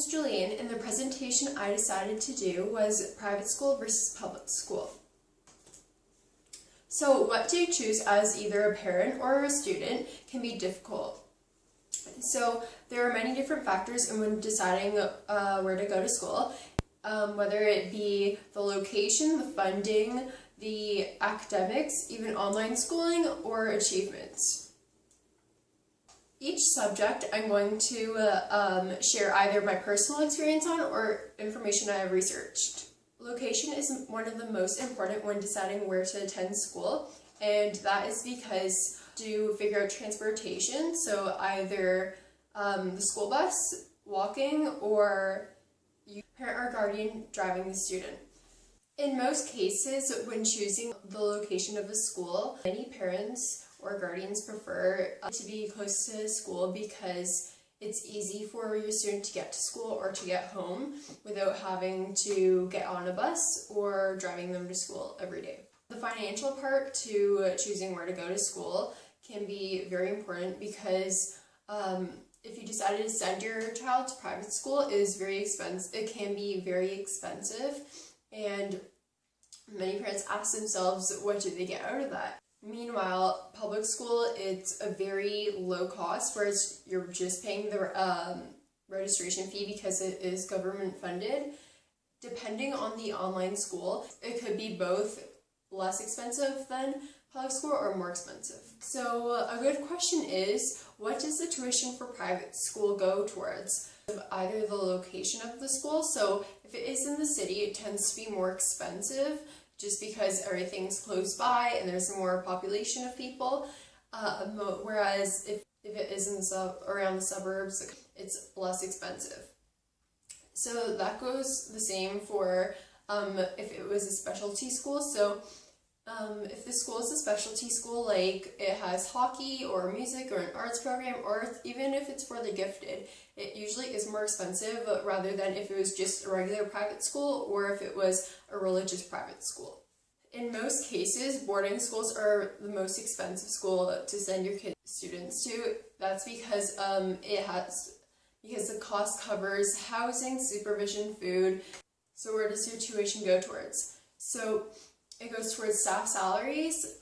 name's Julian, and the presentation I decided to do was private school versus public school. So what to choose as either a parent or a student can be difficult. So there are many different factors when deciding where to go to school, whether it be the location, the funding, the academics, even online schooling, or achievements. Each subject I'm going to share either my personal experience on or information I have researched. Location is one of the most important when deciding where to attend school, and that is because to figure out transportation, so either the school bus, walking, or parent or guardian driving the student. In most cases, when choosing the location of a school, many parents or guardians prefer to be close to school because it's easy for your student to get to school or to get home without having to get on a bus or driving them to school every day. The financial part to choosing where to go to school can be very important because if you decided to send your child to private school, it can be very expensive, and many parents ask themselves, what do they get out of that? Meanwhile, public school, it's a very low cost, whereas you're just paying the registration fee because it is government funded. Depending on the online school, it could be both less expensive than public school or more expensive. So a good question is, what does the tuition for private school go towards? Either the location of the school, so if it is in the city, it tends to be more expensive just because everything's close by and there's more population of people, whereas if it is around the suburbs, it's less expensive. So that goes the same for if it was a specialty school. So if the school is a specialty school, like it has hockey or music or an arts program, or even if it's for the gifted, it usually is more expensive rather than if it was just a regular private school or if it was a religious private school. In most cases, boarding schools are the most expensive school to send your students to. That's because because the cost covers housing, supervision, food. So where does your tuition go towards? So it goes towards staff salaries,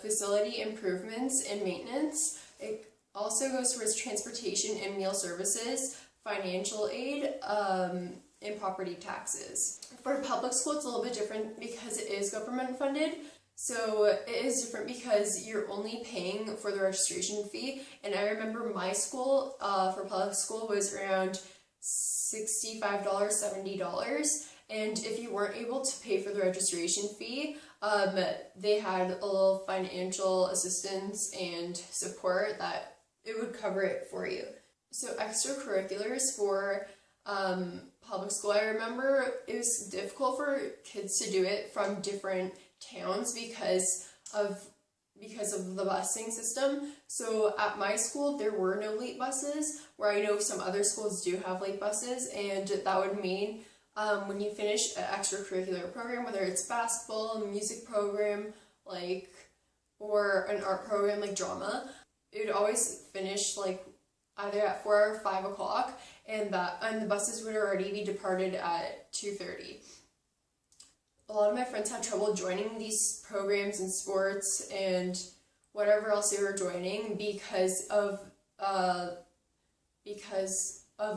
facility improvements and maintenance. It also goes towards transportation and meal services, financial aid, and property taxes. For public school, it's a little bit different because it is government funded. So it is different because you're only paying for the registration fee. And I remember my school for public school was around $65, $70. And if you weren't able to pay for the registration fee, they had a little financial assistance and support that it would cover it for you. So extracurriculars for public school, I remember it was difficult for kids to do it from different towns because of the busing system. So at my school, there were no late buses, where I know some other schools do have late buses, and that would mean when you finish an extracurricular program, whether it's basketball, a music program, or an art program like drama, it would always finish either at 4 or 5 o'clock, and the buses would already be departed at 2:30. A lot of my friends had trouble joining these programs and sports and whatever else they were joining because of the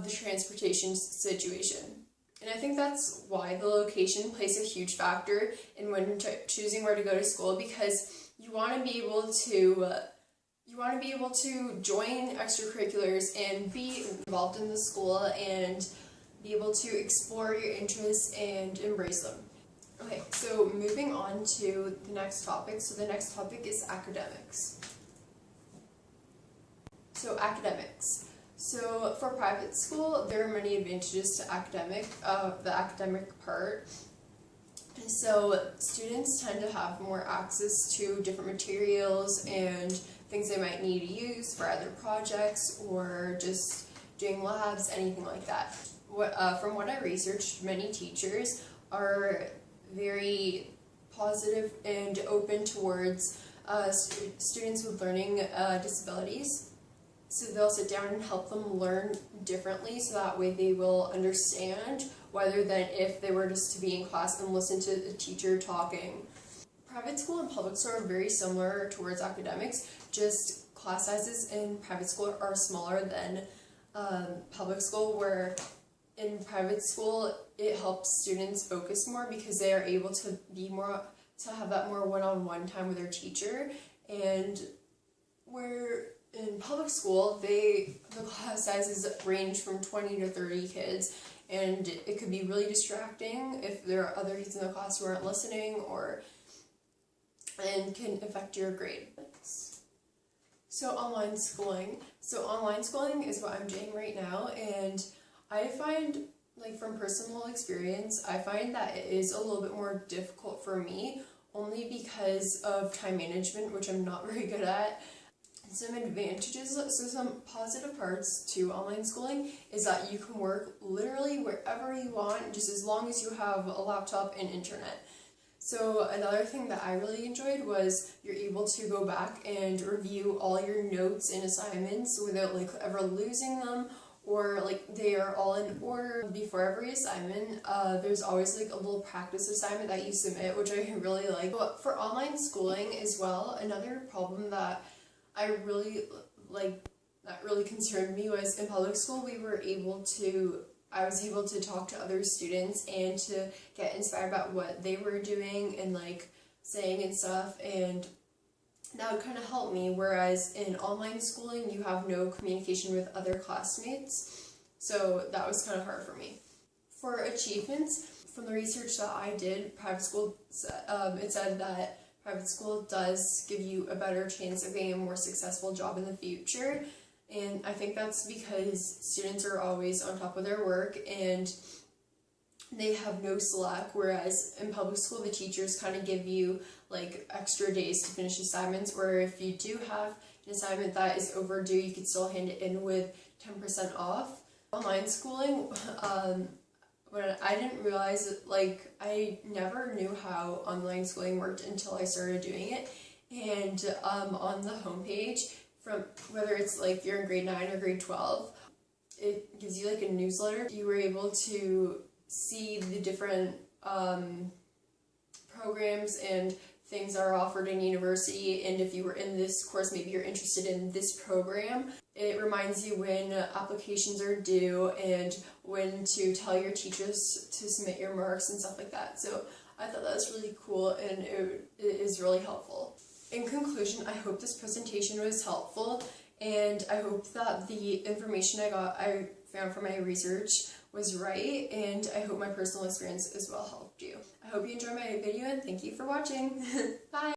transportation situation. And I think that's why the location plays a huge factor in when choosing where to go to school, because you want to be able to join extracurriculars and be involved in the school and be able to explore your interests and embrace them. Okay, so moving on to the next topic. So the next topic is academics. So academics. So for private school, there are many advantages to the academic part. So students tend to have more access to different materials and things they might need to use for either projects or just doing labs, anything like that. From what I researched, many teachers are very positive and open towards students with learning disabilities. So they'll sit down and help them learn differently, so that way they will understand, rather than if they were just to be in class and listen to the teacher talking. Private school and public school are very similar towards academics, just class sizes in private school are smaller than public school, where in private school it helps students focus more because they are able to have that more one-on-one time with their teacher, and where in public school the class sizes range from 20 to 30 kids, and it could be really distracting if there are other kids in the class who aren't listening, and can affect your grade. So online schooling. So online schooling is what I'm doing right now, and I find, like, from personal experience, I find that it is a little bit more difficult for me, only because of time management, which I'm not very good at. Some advantages, so some positive parts to online schooling is that you can work literally wherever you want, just as long as you have a laptop and internet. So another thing that I really enjoyed was you're able to go back and review all your notes and assignments without like ever losing them, or like they are all in order. Before every assignment, there's always like a little practice assignment that you submit, which I really like. But for online schooling as well, another problem that I really that really concerned me was in public school I was able to talk to other students and to get inspired about what they were doing and like saying and stuff, and that would kind of help me, whereas in online schooling you have no communication with other classmates, so that was kind of hard for me. For achievements, from the research that I did, private school, it said that private school does give you a better chance of getting a more successful job in the future. And I think that's because students are always on top of their work and they have no slack, whereas in public school the teachers kind of give you like extra days to finish assignments, where if you do have an assignment that is overdue, you can still hand it in with 10% off. Online schooling, when I didn't realize, like, I never knew how online schooling worked until I started doing it, and on the homepage, from whether it's like you're in grade 9 or grade 12, it gives you like a newsletter. You were able to see the different programs and things that are offered in university, and if you were in this course, maybe you're interested in this program. It reminds you when applications are due and when to tell your teachers to submit your marks and stuff like that. So I thought that was really cool, and it is really helpful. In conclusion, I hope this presentation was helpful, and I hope that the information I found from my research was right, and I hope my personal experience as well helped you. I hope you enjoyed my video, and thank you for watching. Bye!